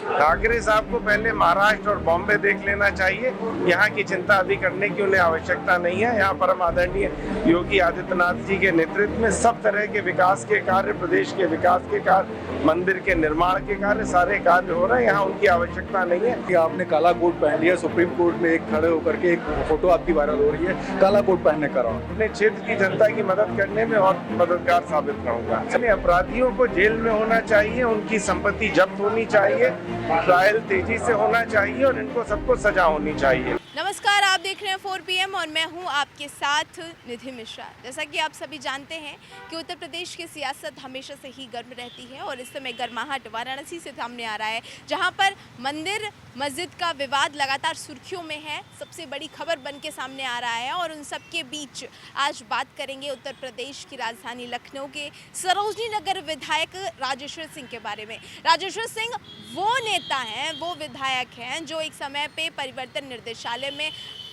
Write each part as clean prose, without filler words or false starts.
ठाकरे साहब को पहले महाराष्ट्र और बॉम्बे देख लेना चाहिए। यहाँ की चिंता अभी करने की उन्हें आवश्यकता नहीं है। यहाँ परम आदरणीय योगी आदित्यनाथ जी के नेतृत्व में सब तरह के विकास के कार्य, प्रदेश के विकास के कार्य, मंदिर के निर्माण के कार्य, सारे कार्य हो रहे हैं। यहाँ उनकी आवश्यकता नहीं है। कि आपने काला कोट पहन लिया, सुप्रीम कोर्ट में एक खड़े होकर के एक फोटो आपकी वायरल हो रही है काला कोट पहनने का। अपने क्षेत्र की जनता की मदद करने में और मददगार साबित रहूंगा। अपराधियों को जेल में होना चाहिए, उनकी संपत्ति जब्त होनी चाहिए, ट्रायल तेजी से होना चाहिए और इनको सबको सजा होनी चाहिए। नमस्कार, आप देख रहे हैं 4 PM और मैं हूं आपके साथ निधि मिश्रा। जैसा कि आप सभी जानते हैं कि उत्तर प्रदेश की सियासत हमेशा से ही गर्म रहती है और इस समय गर्माहट वाराणसी से सामने आ रहा है, जहां पर मंदिर मस्जिद का विवाद लगातार सुर्खियों में है, सबसे बड़ी खबर बन के सामने आ रहा है। और उन सब के बीच आज बात करेंगे उत्तर प्रदेश की राजधानी लखनऊ के सरोजनी नगर विधायक राजेश्वर सिंह के बारे में। राजेश्वर सिंह वो नेता हैं, वो विधायक हैं जो एक समय पे परिवर्तन निर्देशालय में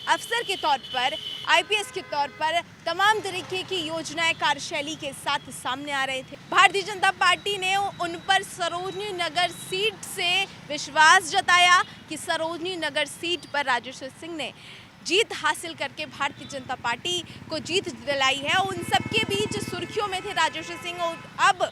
अफसर के तौर पर, IPS के तौर पर तमाम तरीके की योजनाएं कार्यशैली के साथ सामने आ रहे थे। भारतीय जनता पार्टी ने उन पर सरोजनी नगर सीट से विश्वास जताया कि सरोजनी नगर सीट पर राजेश्वर सिंह ने जीत हासिल करके भारतीय जनता पार्टी को जीत दिलाई है। उन सबके बीच सुर्खियों में थे राजेश्वर सिंह। और अब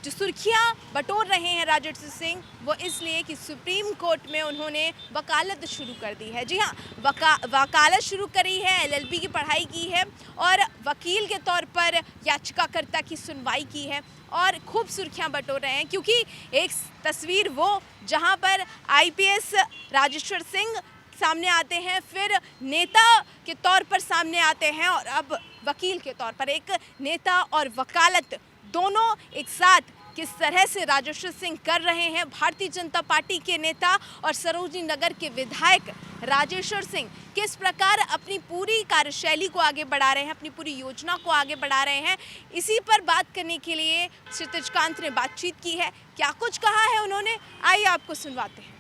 जो सुर्खियां बटोर रहे हैं राजेश्वर सिंह, वो इसलिए कि सुप्रीम कोर्ट में उन्होंने वकालत शुरू कर दी है। जी हाँ, वकालत शुरू करी है, LLB की पढ़ाई की है और वकील के तौर पर याचिकाकर्ता की सुनवाई की है और खूब सुर्खियां बटोर रहे हैं। क्योंकि एक तस्वीर वो जहां पर IPS राजेश्वर सिंह सामने आते हैं, फिर नेता के तौर पर सामने आते हैं और अब वकील के तौर पर। एक नेता और वकालत दोनों एक साथ किस तरह से राजेश्वर सिंह कर रहे हैं। भारतीय जनता पार्टी के नेता और सरोजनी नगर के विधायक राजेश्वर सिंह किस प्रकार अपनी पूरी कार्यशैली को आगे बढ़ा रहे हैं, अपनी पूरी योजना को आगे बढ़ा रहे हैं, इसी पर बात करने के लिए क्षितिज कांत ने बातचीत की है। क्या कुछ कहा है उन्होंने, आइए आपको सुनवाते हैं।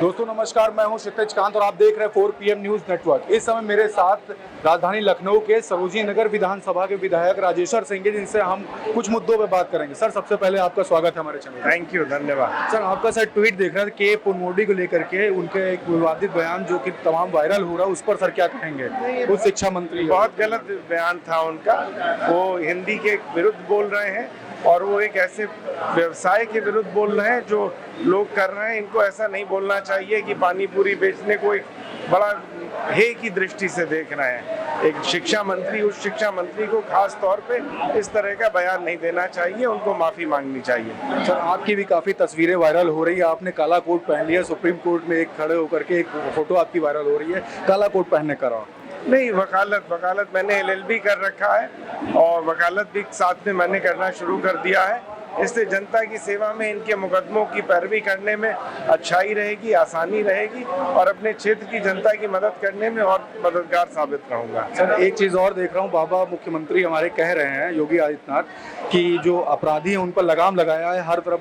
दोस्तों नमस्कार, मैं हूं क्षितिज कांत और आप देख रहे हैं 4 PM न्यूज नेटवर्क। इस समय मेरे साथ राजधानी लखनऊ के सरोजनी नगर विधानसभा के विधायक राजेश्वर सिंह, जिनसे हम कुछ मुद्दों पर बात करेंगे। सर, सबसे पहले आपका स्वागत है हमारे चैनल। थैंक यू, धन्यवाद। सर, आपका सर ट्वीट देख रहा था कि पुनमोडी को लेकर के उनके एक विवादित बयान जो कि तमाम वायरल हो रहा है, उस पर सर क्या कहेंगे? वो शिक्षा मंत्री, बहुत गलत बयान था उनका। वो हिंदी के विरुद्ध बोल रहे हैं और वो एक ऐसे व्यवसाय के विरुद्ध बोल रहे हैं जो लोग कर रहे हैं। इनको ऐसा नहीं बोलना चाहिए कि पानी पूरी बेचने को एक बड़ा हे की दृष्टि से देख रहे हैं। एक शिक्षा मंत्री, उस शिक्षा मंत्री को खास तौर पे इस तरह का बयान नहीं देना चाहिए, उनको माफी मांगनी चाहिए। सर, आपकी भी काफी तस्वीरें वायरल हो रही है, आपने काला कोट पहन लिया, सुप्रीम कोर्ट में एक खड़े होकर के एक फोटो आपकी वायरल हो रही है काला कोट पहनने का। नहीं, वकालत मैंने LLB कर रखा है और वकालत भी साथ में मैंने करना शुरू कर दिया है। इससे जनता की सेवा में, इनके मुकदमों की पैरवी करने में अच्छाई रहेगी, आसानी रहेगी और अपने क्षेत्र की जनता की मदद करने में और मददगार साबित रहूंगा। सर, एक चीज़ और देख रहा हूँ, बाबा मुख्यमंत्री हमारे कह रहे हैं योगी आदित्यनाथ कि जो अपराधी हैं उन पर लगाम लगाया है, हर तरफ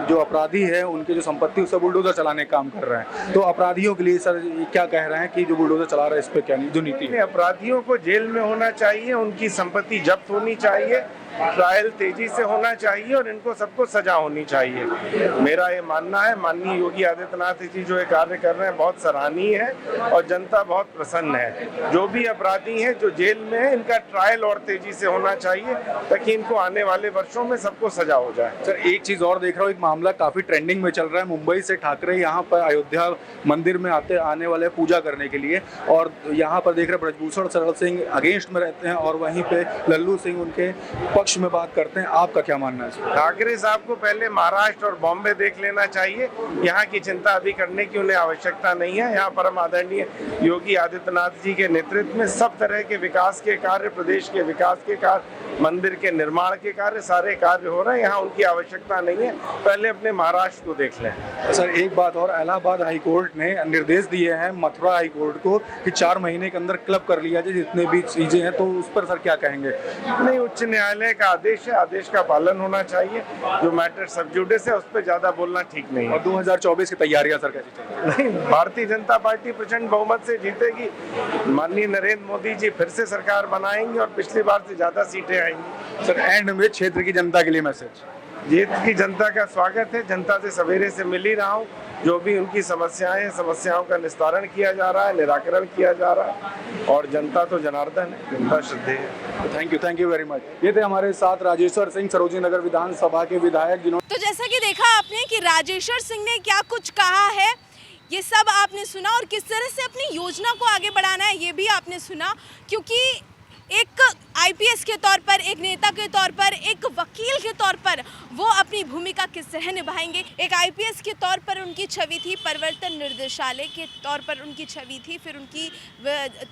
जो अपराधी है उनकी जो संपत्ति उससे बुलडोजर चलाने का काम कर रहे हैं। तो अपराधियों के लिए सर क्या कह रहे हैं कि जो बुलडोजर चला रहे हैं इस पर क्या जो नीति है? अपराधियों को जेल में होना चाहिए, उनकी संपत्ति जब्त होनी चाहिए, ट्रायल तेजी से होना चाहिए और इनको सबको सजा होनी चाहिए। मेरा ये मानना है। माननीय योगी आदित्यनाथ जी जो ये कार्य कर रहे हैं बहुत सराहनीय है और जनता बहुत प्रसन्न है। जो भी अपराधी हैं जो जेल में हैं, इनका ट्रायल और तेजी से होना चाहिए ताकि इनको आने वाले वर्षों में सबको सजा हो जाए। सर, एक चीज़ और देख रहा हूँ, एक मामला काफ़ी ट्रेंडिंग में चल रहा है। मुंबई से ठाकरे यहाँ पर अयोध्या मंदिर में आने वाले पूजा करने के लिए और यहाँ पर देख रहे ब्रजभूषण शरण सिंह अगेंस्ट में रहते हैं और वहीं पे लल्लू सिंह उनके पक्ष में बात करते हैं। आपका क्या मानना है? ठाकरे साहब को पहले महाराष्ट्र और बॉम्बे देख लेना चाहिए। यहाँ की चिंता अभी करने की उन्हें आवश्यकता नहीं है। यहाँ परम आदरणीय योगी आदित्यनाथ जी के नेतृत्व में सब तरह के विकास के कार्य, प्रदेश के विकास के कार्य, मंदिर के निर्माण के कार्य, सारे कार्य हो रहे हैं। यहाँ उनकी आवश्यकता नहीं है। पहले अपने महाराष्ट्र को देख लें। सर, एक बात और, इलाहाबाद हाईकोर्ट ने निर्देश दिए हैं मथुरा हाईकोर्ट को कि 4 महीने के अंदर क्लब कर लिया जाए जितने भी चीजें हैं, तो उस पर सर क्या कहेंगे? नहीं, उच्च न्यायालय का आदेश है, आदेश का पालन होना चाहिए। जो मैटर सब जुडिस है उस पर ज्यादा बोलना ठीक नहीं है। और 2024 की तैयारियां सर कैसी चल रही है? नहीं, भारतीय जनता पार्टी प्रचंड बहुमत से जीतेगी। माननीय नरेंद्र मोदी जी फिर से सरकार बनाएंगे और पिछली बार से ज्यादा सीटें आएंगी। सर, एंड में क्षेत्र की जनता के लिए मैसेज? जीत की जनता का स्वागत है। जनता से सवेरे से मिल ही रहा हूँ, जो भी उनकी समस्याएं हैं, समस्याओं का निस्तारण किया जा रहा है, निराकरण किया जा रहा है। और जनता तो जनार्दन है, जनता श्रद्धेय है। Thank you very much. ये थे हमारे साथ राजेश्वर सिंह, सरोजनी नगर विधानसभा के विधायक, जिन्होंने तो जैसा कि देखा आपने कि राजेश्वर सिंह ने क्या कुछ कहा है, ये सब आपने सुना, और किस तरह से अपनी योजना को आगे बढ़ाना है ये भी आपने सुना। क्योंकि एक आईपीएस के तौर पर, एक नेता के तौर पर, एक वकील के तौर पर वो अपनी भूमिका किस तरह निभाएंगे। एक आईपीएस के तौर पर उनकी छवि थी, परिवर्तन निर्देशालय के तौर पर उनकी छवि थी, फिर उनकी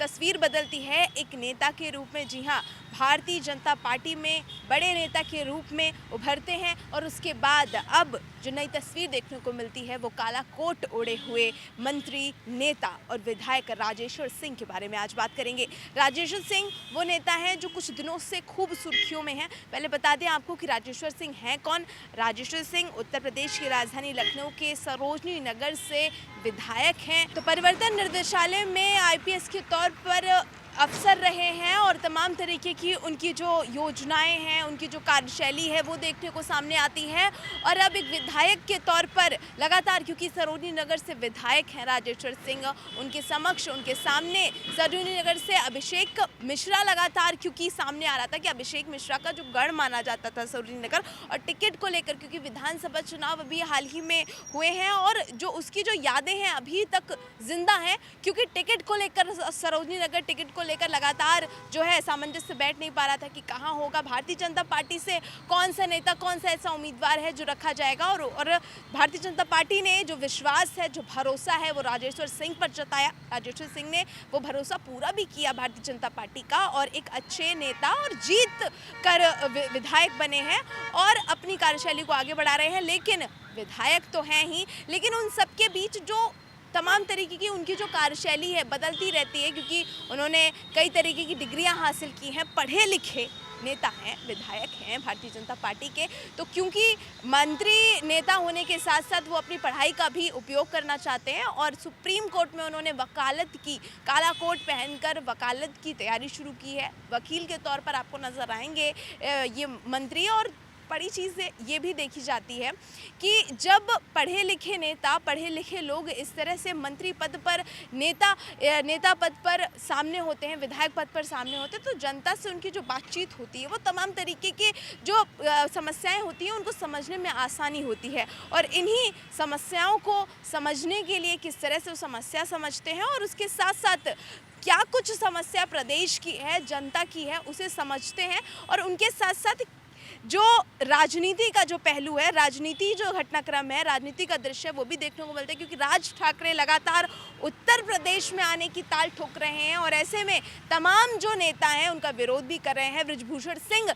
तस्वीर बदलती है एक नेता के रूप में। जी हाँ, भारतीय जनता पार्टी में बड़े नेता के रूप में उभरते हैं, और उसके बाद अब जो नई तस्वीर देखने को मिलती है वो काला कोट ओढ़े हुए मंत्री, नेता और विधायक राजेश्वर सिंह के बारे में आज बात करेंगे। राजेश्वर सिंह वो नेता हैं जो कुछ दिनों से खूब सुर्खियों में हैं। पहले बता दें आपको कि राजेश्वर सिंह हैं कौन। राजेश्वर सिंह उत्तर प्रदेश की राजधानी लखनऊ के सरोजनी नगर से विधायक हैं। तो परिवर्तन निर्देशालय में आईपीएस के तौर पर अफसर रहे हैं, और तमाम तरीके की उनकी जो योजनाएं हैं, उनकी जो कार्यशैली है वो देखने को सामने आती है। और अब एक विधायक के तौर पर लगातार, क्योंकि सरोजनी नगर से विधायक हैं राजेश्वर सिंह, उनके समक्ष, उनके सामने सरोजनी नगर से अभिषेक मिश्रा लगातार, क्योंकि सामने आ रहा था कि अभिषेक मिश्रा का जो गढ़ माना जाता था सरोजनी नगर, और टिकट को लेकर, क्योंकि विधानसभा चुनाव अभी हाल ही में हुए हैं और जो उसकी जो यादें हैं अभी तक जिंदा हैं, क्योंकि टिकट को लेकर सरोजनी नगर टिकट को लेकर लगातार जो है सामंजस्य बैठ नहीं पा रहा था कि कहाँ होगा। भारतीय जनता पार्टी से कौन सा नेता, कौन सा ऐसा उम्मीदवार है जो रखा जाएगा, और भारतीय जनता पार्टी ने जो विश्वास है, जो भरोसा है वो राजेश्वर सिंह पर जताया। राजेश्वर सिंह ने वो भरोसा पूरा भी किया भारतीय जनता पार्टी का, और एक अच्छे नेता और जीत कर विधायक बने हैं और अपनी कार्यशैली को आगे बढ़ा रहे हैं। लेकिन विधायक तो हैं ही, लेकिन उन सबके बीच जो तमाम तरीके की उनकी जो कार्यशैली है बदलती रहती है, क्योंकि उन्होंने कई तरीके की डिग्रियां हासिल की हैं, पढ़े लिखे नेता हैं, विधायक हैं भारतीय जनता पार्टी के। तो क्योंकि मंत्री नेता होने के साथ साथ वो अपनी पढ़ाई का भी उपयोग करना चाहते हैं, और सुप्रीम कोर्ट में उन्होंने वकालत की, काला कोट पहनकर वकालत की तैयारी शुरू की है। वकील के तौर पर आपको नजर आएंगे ये मंत्री। और बड़ी चीज़ ये भी देखी जाती है कि जब पढ़े लिखे नेता, पढ़े लिखे लोग इस तरह से मंत्री पद पर, नेता पद पर सामने होते हैं, विधायक पद पर सामने होते हैं, तो जनता से उनकी जो बातचीत होती है वो तमाम तरीके के जो समस्याएं होती हैं उनको समझने में आसानी होती है। और इन्हीं समस्याओं को समझने के लिए किस तरह से वो समस्या समझते हैं, और उसके साथ साथ क्या कुछ समस्या प्रदेश की है, जनता की है, उसे समझते हैं। और उनके साथ साथ जो राजनीति का जो पहलू है, राजनीति जो घटनाक्रम है, राजनीति का दृश्य वो भी देखने को मिलता है, क्योंकि राज ठाकरे लगातार उत्तर प्रदेश में आने की ताल ठोक रहे हैं, और ऐसे में तमाम जो नेता हैं उनका विरोध भी कर रहे हैं। बृजभूषण सिंह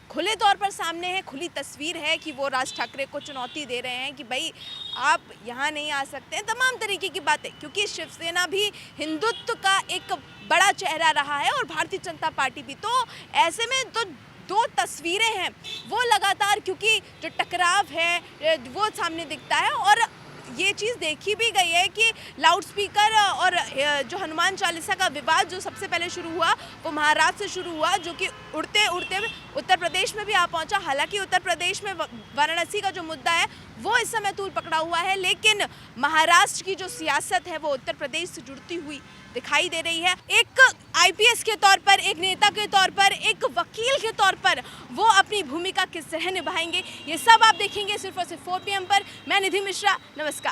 खुले तौर पर सामने है, खुली तस्वीर है कि वो राज ठाकरे को चुनौती दे रहे हैं कि भाई आप यहाँ नहीं आ सकते हैं, तमाम तरीके की बातें, क्योंकि शिवसेना भी हिंदुत्व का एक बड़ा चेहरा रहा है और भारतीय जनता पार्टी भी। तो ऐसे में तो दो तस्वीरें हैं वो लगातार, क्योंकि जो टकराव है वो सामने दिखता है। और ये चीज़ देखी भी गई है कि लाउड स्पीकर और जो हनुमान चालीसा का विवाद जो सबसे पहले शुरू हुआ वो महाराष्ट्र से शुरू हुआ, जो कि उड़ते उड़ते उत्तर प्रदेश में भी आ पहुंचा। हालांकि उत्तर प्रदेश में वाराणसी का जो मुद्दा है वो इस समय तूल पकड़ा हुआ है, लेकिन महाराष्ट्र की जो सियासत है वो उत्तर प्रदेश से जुड़ती हुई दिखाई दे रही है। एक आईपीएस के तौर पर, एक नेता के तौर पर, एक वकील के तौर पर वो अपनी भूमिका किस तरह निभाएंगे, ये सब आप देखेंगे सिर्फ और सिर्फ 4 PM पर। मैं निधि मिश्रा, नमस्कार।